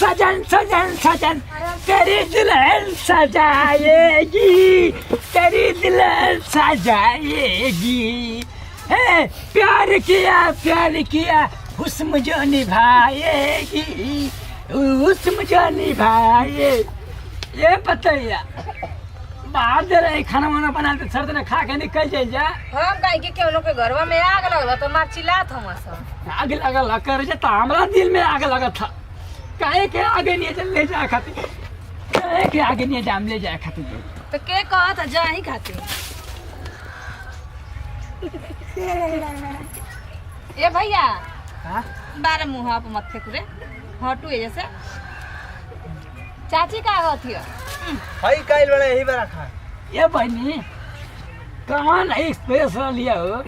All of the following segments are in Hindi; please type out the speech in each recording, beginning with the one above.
सजन सजन सजन तेरी दुल्हन सजाएगी, तेरी दुल्हन सजाएगी। है प्यार किया हुस्न जो निभाएगी, हुस्न जो निभाए। ये बताइए बाहर दे रहे खाना वाना बना के सर्द ने खा के निकल जाए जा। हम कहीं के केनो के घरवा में आग लगल तो मार चिल्लात हम सब। आग लगल कर जे त हमरा दिल में आग लगा था। काहे के आगे नहीं चल ले जा खाती, काहे के आगे नहीं जाम ले जा खाती। तो के कहत जा ही खाती। ए भैया हां बारे मुंह पे मत फेंक रे, हटू ए जैसे। चाची का होती है हई काइल वाला यही बार खा। ये बहनी कौन एक्सप्रेस लिया हो?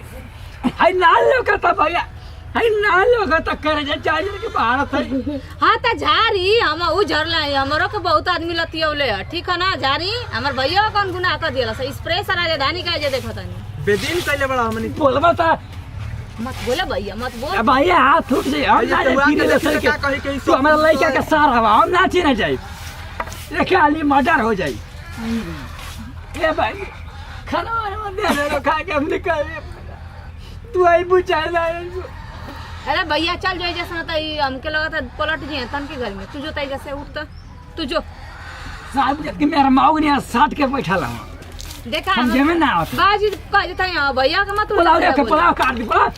हाय नाल लोकता भैया, हाय नाल लोकता करे जा चार्जर के बाहर था। हाँ तो झारी हम उ झरला हमरो के बहुत आदमी लतियौले है, ठीक है ना। झारी हमर भैया कौन गुनाह कर दिया स्प्रे से राजधानी का जे देखत नहीं बेदीन कइले बड़ा हमनी बोलबा ता मत बोले भैया, मत बोल भैया। हाथ उठ से हम ना के तू हमारा लड़का के सार हवा हम नाची ना जाई, देखे आली मर्डर हो जाई। ए भाई खाना वाना दे दे खा के हम निकल। तू आई बुझा ना। अरे भैया चल जाए जैसे ना हमके लगा था पलट जाए तन के घर में। तू जो तई जैसे उठ तू जो साहब जब कि मेरा माऊ ने साथ के बैठा ला देखा हम जेमे ना आवत बाजी कह देता है भैया के मत पुलाव रे के पुलाव काट दी, पुलाव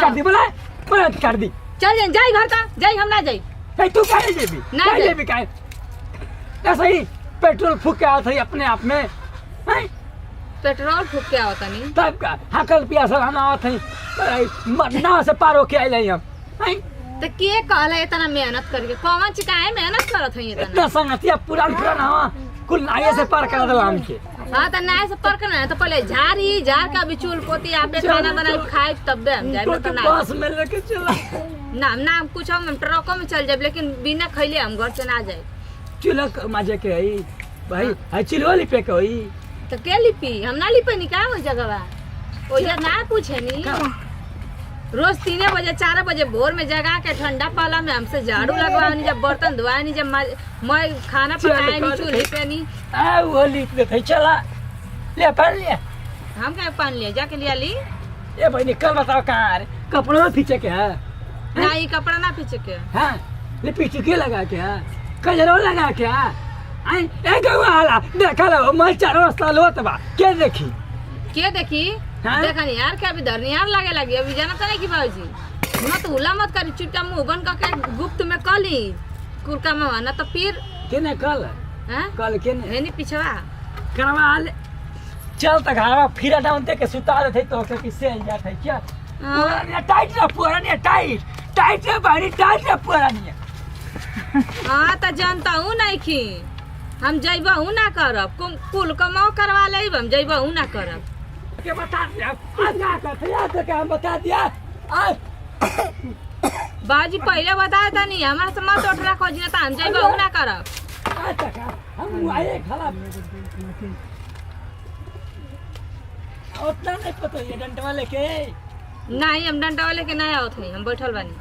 काट दी, पुलाव काट दी। चल जाए जाई घर का जाई, हम ना जाई। नहीं तू काहे जेबी ना काहे जेबी काहे ऐसा ही पेट्रोल फूक के आता है अपने आप में। हैं पेट्रोल फूक के आवता नहीं तब का हकल पियासा हम आवत है मरना से पार होके आइले हम। हैं तो के कहला इतना मेहनत करके कौन चिकाए मेहनत करत है इतना। इतना संगतिया पुरान हवा कुल नाये से पार कर दला हमके। हाँ तो नाय से पर करना है तो पहले झारी झार का बिचूल पोती आपे खाना बनाई खाए तब दे हम जाए तो ना बस में लेके चला ना कुछ हम ट्रकों में चल जाए लेकिन बिना खैले हम घर से ना जाए। चुलक मजे के हई भाई है चिलवली पे के हई तो के लिपी हम ना लिपे नहीं का वो जगह वो यार ना पूछे नहीं। रोज 3 बजे 4 बजे भोर में जगा के ठंडा पाला में हमसे झाड़ू लगवानी, जब बर्तन धोआनी, जब मैं खाना पकानी चूल्हे पे नहीं आ वो लिख देते चला ले पढ़ ले। हम क्या पान लिया जाके लिया ली। ये भाई निकल बताओ कहाँ रे कपड़ों में पीछे के है ना ये कपड़ा ना पीछे के हाँ ये पीछे के लगा के है कजरो लगा के है। आई ए गवाला देखा लो मैं चारों साल होत बा के देखी के देखी हाँ? देखा नहीं यार क्या अभी धरनियार लगे लगी अभी जाना तो नहीं की बाबूजी मत उला मत करी चुपचाप मुंह बन करके गुप्त में कली कुरका में ना तो फिर केने कल हैं कल केने है नहीं पिछवा करवा ले चल तक हवा फिर डाउन दे के सुता देते तो के किससे जात है क्या पूरा टाइट रे पूरा नहीं टाइट रे बाड़ी टाइट रे पूरा नहीं। हाँ तो जानता हूँ नहीं की हम जइबा हूँ ना करब कुल कमाओ करवा ले हम जइबा हूँ ना करब के बता दिया आज का हम बता दिया आज बाजी पहले बताया था नहीं हमारे से मत उठ रखो जी तो हम जइबा हूँ ना करब। आज तक हम आए खराब उतना नहीं पता ये डंडवा लेके नहीं हम डंडा वाले के नहीं आवत नहीं हम बैठल बानी।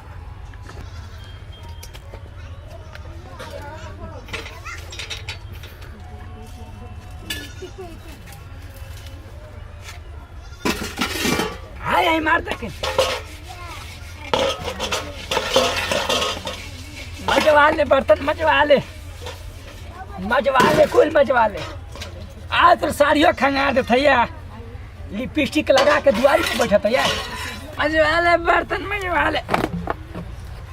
हाय मार तक मजवा ले बर्तन मजवा ले कुल मजवा ले। आज तो साड़ियों खंगा दे थैया लिपस्टिक लगा के दुआरी पे बैठा था यार। मजवा ले बर्तन मजवा ले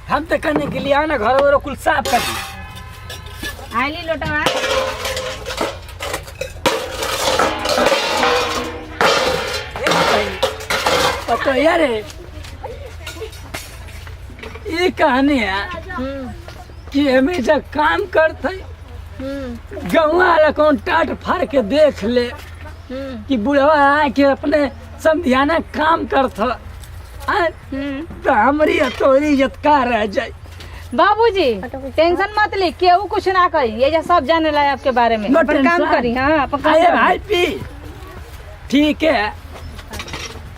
हम तो करने के लिए आना घर वालों कुल साफ कर दी। आली लोटा तो यार ये कहानी है कि हमेशा काम करते गाँव वाला कौन टाट फाड़ के देख ले कि बुढ़वा आके अपने समझाना काम करता तो हमारी तोरी इज्जत का रह जाए। बाबूजी टेंशन मत ली केहू कुछ ना करी ये जो सब जाने ला आपके बारे में अपन काम करी। हाँ अपन भाई पी ठीक है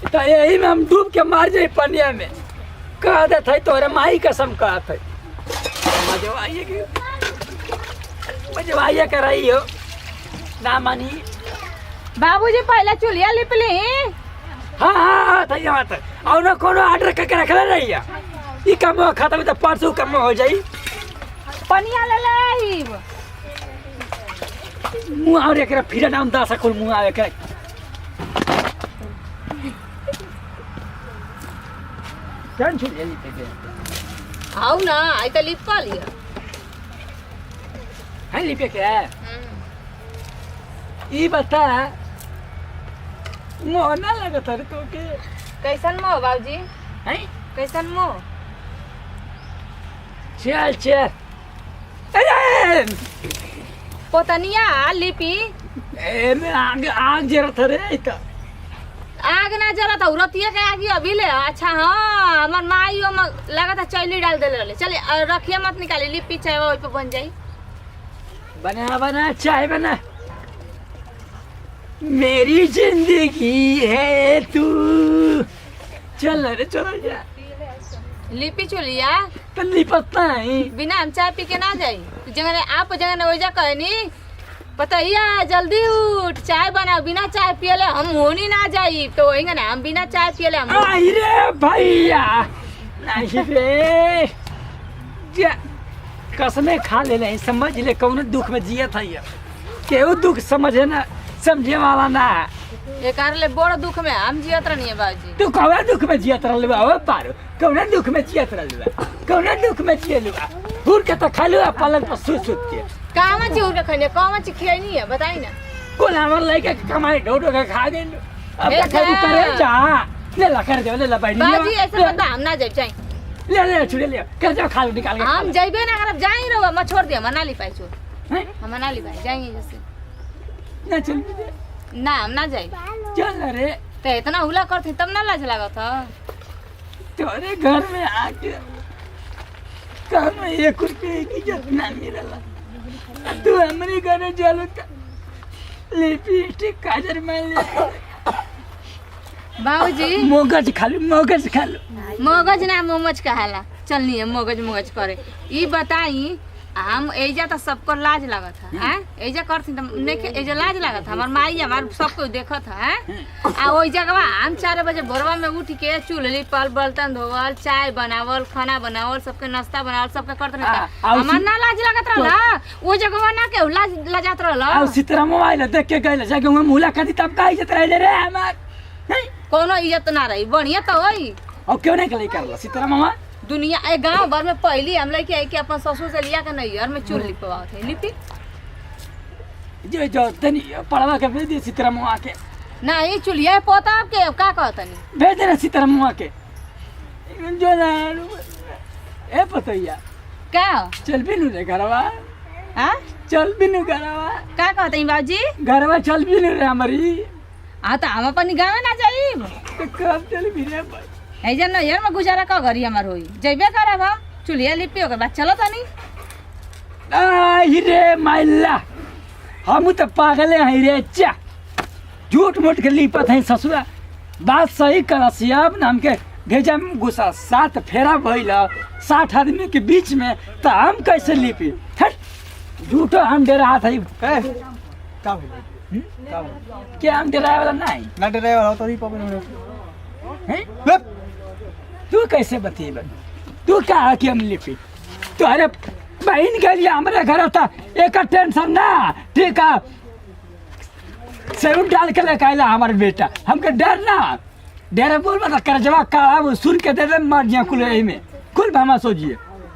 तो यही में हम डूब के मार जाए पनिया में कह देते तोरे माई कसम कहते मजवा आइए मुझे भाइया कर रही हो ना मानी। बाबूजी पहले चूल्हा लिप ली। हाँ हाँ हाँ थैया बात और ना कोनो ऑर्डर करके रखले रही है। ये काम खत्म तो परसों कम हो जाई। पनिया ले ले मुँह और एकरा फिर नाम दा सकुल मुँह आवे के कौन छुड़ी ली पे आओ ना आई तो लिप पा लिया। है लिपे के ई बता मुँह ना लगत है तो के कैसन मोह बाबूजी हैं कैसन मोह? चल चल अरे पोतनिया लिपि ए में आग जरत रे त आग ना जरा था रतिया के आगी अभी ले। अच्छा हाँ हमार माई लगा था चैली डाल दे रहे। चले रखिए मत निकाली लिपि चाहे वही पे बन जाई। बना बना चाय बना। मेरी जिंदगी है तू चल रे चल जा लिपि चुलिया तो लिपत नहीं बिना हम चाय पी के ना जाई। जगह आप जगह वही जा कहनी बताइया जल्दी उठ चाय बनाओ। बिना चाय पियले हम होनी ना जाई तो वही ना हम बिना चाय पियले हम। आई रे भैया नहीं रे जा कसमे खा ले नहीं समझ ले कौन दुख में जिया था ये केहू दुख समझे ना समझे वाला ना। एक ले बड़ दुख में हम जियत रहनी है बाबूजी। तू कौन दुख में जियत रहल बा ओ पारो कौन दुख में जियत रहल बा कौन दुख में जियलू बा फूर के तो खालू पलंग पर सुत के कामा ची उड़ खाने कामा ची खियाई है बताई ना। कोन हमर लइका कमाई ढोढो के खा गेल अब ए खालू करे जा ले ला कर दे ले ला बैठ बाबूजी ऐसे बता हम ना जाई जाई ले ले छुड़े ले कर जा खालू निकाल के हम जाइबे ना करब जाई रहो मैं छोड़ दिया मना ली पाई छोड़ हैं हम मना ली पाई जाएंगे जैसे ना चल ना हम ना जाई। चल रे तो इतना हुला करती तब ना लाज लागत था। तोरे घर में आके घर में 1 रुपये की इज्जत ना मिलला तू हमरे घर चलो लिपस्टिक काजर में ले बाबूजी मगज खालू मगज ना मोमज कहाला चलनी है मगज मगज करे। ई बताई हम एजा तो सबको लाज लागत है हैं एजा करती तो नेके एजा लाज लागत है। हमार माई हमार सबको देखत है आ ओई जगह हम 4 बजे भोरवा में उठ के चूल्ही पर बर्तन धोवल चाय बनावल खाना बनावल सबके नाश्ता बनावल सबके करत रहता। हमार ना लाज लागत रहला ओ जगह ना के लाज लजात रहला। आ सीतरा मोबाइल देख के गइल जगह में मुलाकात तब का इज्जत रह रे हमार कोनो इज्जत ना रही बढ़िया तो होई और क्यों नहीं कले करला सीतरा मामा दुनिया ए गांव भर में पहली हम लड़की आई कि अपन ससुर से लिया के नहीं और मैं चूल लिपवात है लिपि जो तनी पड़वा के भेज दे सीतरा मामा के नहीं चुलिया पोता के का कहतनी भेज देना सीतरा मामा के जो ना ए पतैया का चल बिनु रे घरवा हां चल बिनु घरवा का कहतनी बाबूजी घरवा चल बिनु रे हमारी आ तो हम अपन गांव ना जाई तो कब चल बिनु भाई ऐजा न यार में गुजारा का घरी हमार होई जइबे करब हम चुलिया लिपि हो के बाद चलो तनी आई रे माइला हम तो पागले हैं रे चा झूठ मूठ के लिपत है ससुरा बात सही करसियाब नाम के भेजा में गुस्सा 7 फेरा भइल 60 आदमी के बीच में तो हम कैसे लिपी झूठो हम डेरा हाथ है का भइल का क्या हम डेराए वाला नहीं ना डराए वाला तो ही पकड़ हैं तू कैसे बतेब तू क्या कि हम लिपी तुम्हारे बहन के लिए हमारे घर था एक टेंशन ना ठीक है सेवन डाल के लेके आया हमारे बेटा हमके डर ना डेरे बोल बता कर जवाब का सुन के दे दे मर जिया कुल में कुल भामा सोचिए